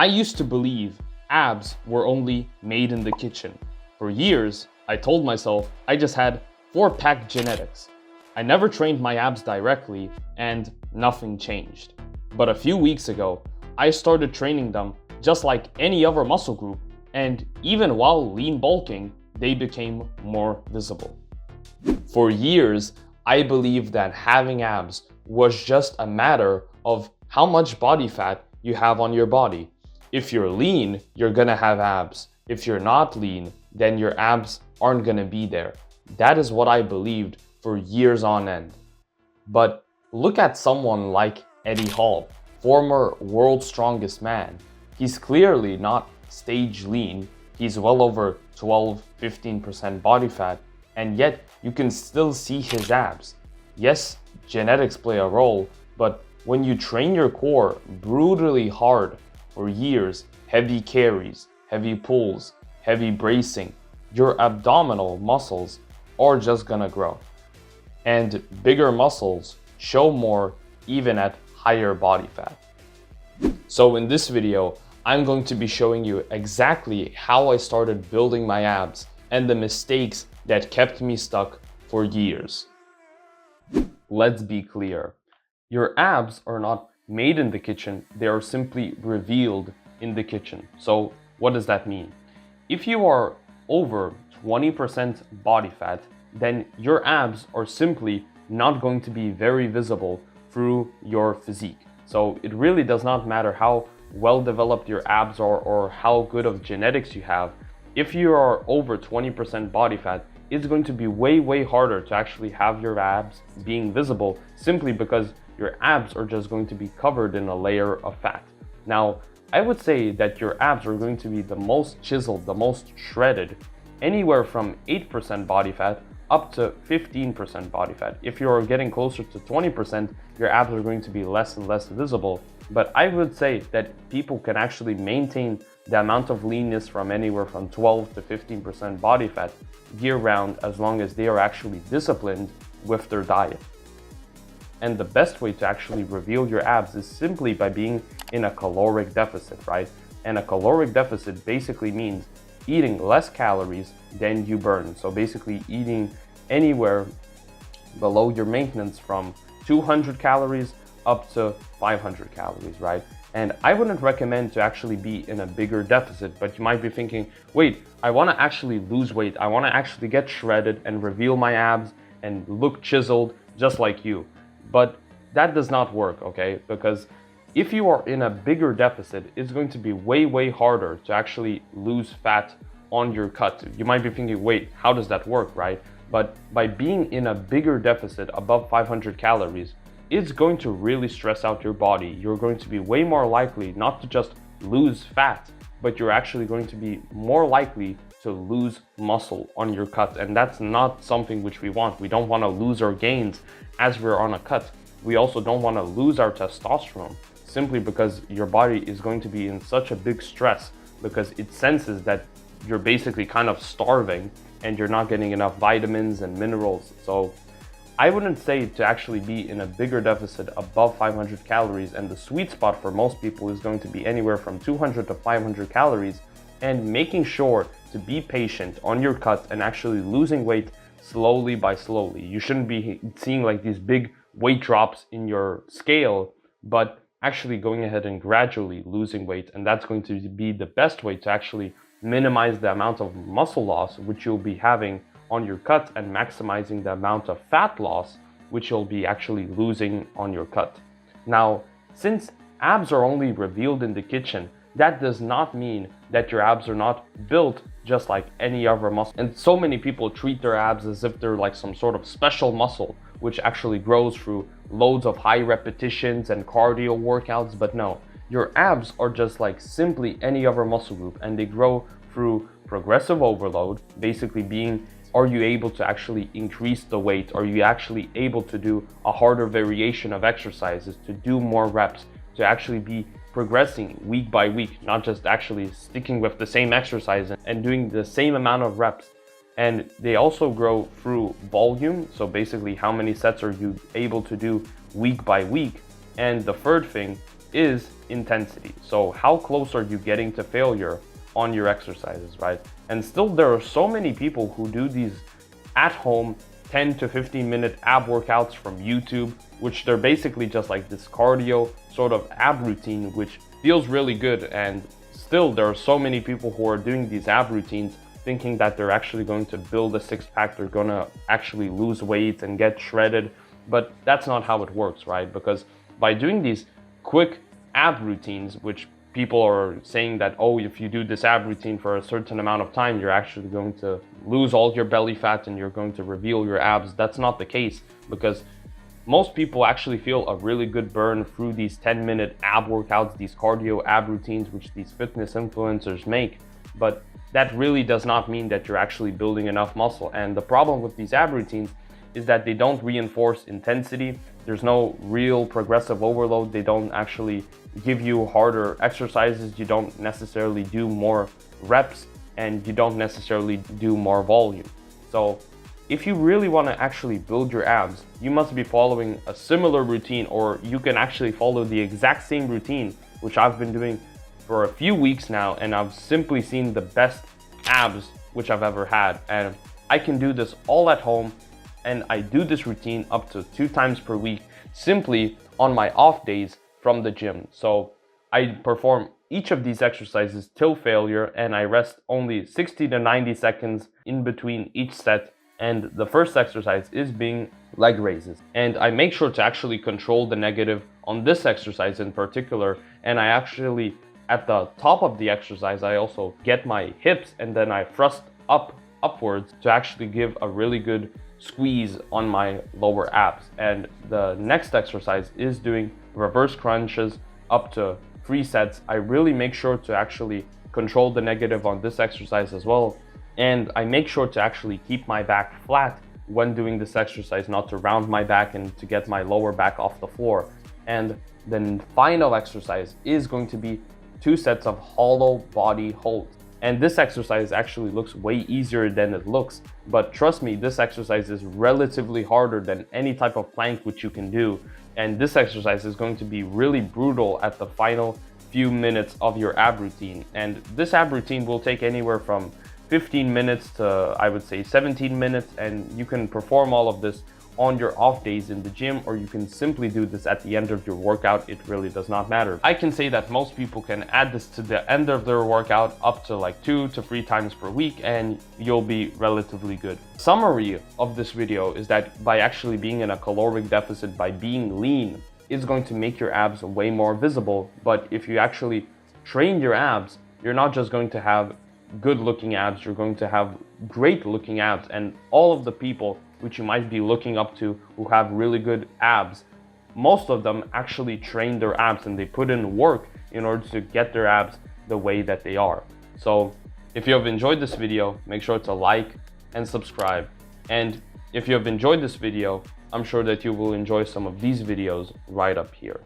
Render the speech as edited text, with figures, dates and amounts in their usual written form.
I used to believe abs were only made in the kitchen. For years, I told myself I just had 4-pack genetics. I never trained my abs directly and nothing changed. But a few weeks ago, I started training them just like any other muscle group, and even while lean bulking, they became more visible. For years, I believed that having abs was just a matter of how much body fat you have on your body. If you're lean, you're gonna have abs. If you're not lean, then your abs aren't gonna be there. That is what I believed for years on end. But look at someone like Eddie Hall, former world's strongest man. He's clearly not stage lean. He's well over 12-15% body fat, and yet you can still see his abs. Yes, genetics play a role, but when you train your core brutally hard for years, heavy carries, heavy pulls, heavy bracing, your abdominal muscles are just gonna grow. And bigger muscles show more even at higher body fat. So in this video, I'm going to be showing you exactly how I started building my abs and the mistakes that kept me stuck for years. Let's be clear. Your abs are not made in the kitchen, they are simply revealed in the kitchen. So what does that mean? If you are over 20% body fat, then your abs are simply not going to be very visible through your physique. So it really does not matter how well developed your abs are or how good of genetics you have. If you are over 20% body fat, it's going to be way harder to actually have your abs being visible, simply because your abs are just going to be covered in a layer of fat. Now, I would say that your abs are going to be the most chiseled, the most shredded, anywhere from 8% body fat up to 15% body fat. If you're getting closer to 20%, your abs are going to be less and less visible. But I would say that people can actually maintain the amount of leanness from anywhere from 12 to 15% body fat year round, as long as they are actually disciplined with their diet. And the best way to actually reveal your abs is simply by being in a caloric deficit, right? And a caloric deficit basically means eating less calories than you burn. So basically eating anywhere below your maintenance from 200 calories up to 500 calories, right? And I wouldn't recommend to actually be in a bigger deficit, but you might be thinking, wait, I wanna actually lose weight. I wanna actually get shredded and reveal my abs and look chiseled just like you. But that does not work, okay? Because if you are in a bigger deficit, it's going to be way harder to actually lose fat on your cut. You might be thinking, wait, how does that work, right? But by being in a bigger deficit above 500 calories, it's going to really stress out your body. You're going to be way more likely not to just lose fat, but you're actually going to be more likely to lose muscle on your cut. And that's not something which we want. We don't want to lose our gains as we're on a cut. We also don't want to lose our testosterone, simply because your body is going to be in such a big stress because it senses that you're basically kind of starving and you're not getting enough vitamins and minerals. So I wouldn't say to actually be in a bigger deficit above 500 calories, and the sweet spot for most people is going to be anywhere from 200 to 500 calories, and making sure to be patient on your cut and actually losing weight slowly by slowly. You shouldn't be seeing like these big weight drops in your scale, but actually going ahead and gradually losing weight. And that's going to be the best way to actually minimize the amount of muscle loss which you'll be having on your cut, and maximizing the amount of fat loss which you'll be actually losing on your cut. Now, since abs are only revealed in the kitchen, that does not mean that your abs are not built just like any other muscle. And so many people treat their abs as if they're like some sort of special muscle which actually grows through loads of high repetitions and cardio workouts. But no, your abs are just like simply any other muscle group, and they grow through progressive overload, basically being, are you able to actually increase the weight? Are you actually able to do a harder variation of exercises, to do more reps, to actually be progressing week by week, not just actually sticking with the same exercise and doing the same amount of reps. And they also grow through volume. So basically, how many sets are you able to do week by week? And the third thing is intensity. So how close are you getting to failure on your exercises, right? And still there are so many people who do these at home 10 to 15 minute ab workouts from YouTube, which they're basically just like this cardio sort of ab routine, which feels really good. And still there are so many people who are doing these ab routines thinking that they're actually going to build a six-pack, they're gonna actually lose weight and get shredded. But that's not how it works, right? Because by doing these quick ab routines, which people are saying that, oh, if you do this ab routine for a certain amount of time, you're actually going to lose all your belly fat and you're going to reveal your abs. That's not the case, because most people actually feel a really good burn through these 10-minute ab workouts, these cardio ab routines, which these fitness influencers make. But that really does not mean that you're actually building enough muscle. And the problem with these ab routines is that they don't reinforce intensity. There's no real progressive overload. They don't actually give you harder exercises. You don't necessarily do more reps, and you don't necessarily do more volume. So if you really want to actually build your abs, you must be following a similar routine, or you can actually follow the exact same routine, which I've been doing for a few weeks now, and I've simply seen the best abs which I've ever had. And I can do this all at home, and I do this routine up to 2 times per week, simply on my off days from the gym. So I perform each of these exercises till failure, and I rest only 60 to 90 seconds in between each set. And the first exercise is being leg raises. And I make sure to actually control the negative on this exercise in particular. And I actually, at the top of the exercise, I also get my hips and then I thrust upwards to actually give a really good squeeze on my lower abs. And the next exercise is doing reverse crunches up to 3 sets. I really make sure to actually control the negative on this exercise as well. And I make sure to actually keep my back flat when doing this exercise, not to round my back and to get my lower back off the floor. And the final exercise is going to be 2 sets of hollow body holds. And this exercise actually looks way easier than it looks. But trust me, this exercise is relatively harder than any type of plank which you can do. And this exercise is going to be really brutal at the final few minutes of your ab routine. And this ab routine will take anywhere from 15 minutes to, I would say, 17 minutes. And you can perform all of this on your off days in the gym, or you can simply do this at the end of your workout. It really does not matter. I can say that most people can add this to the end of their workout up to like 2 to 3 times per week, and you'll be relatively good. Summary of this video is that by actually being in a caloric deficit, by being lean, is going to make your abs way more visible. But if you actually train your abs, you're not just going to have good looking abs, you're going to have great looking abs. And all of the people which you might be looking up to who have really good abs, most of them actually train their abs and they put in work in order to get their abs the way that they are. So if you have enjoyed this video, make sure to like and subscribe. And if you have enjoyed this video, I'm sure that you will enjoy some of these videos right up here.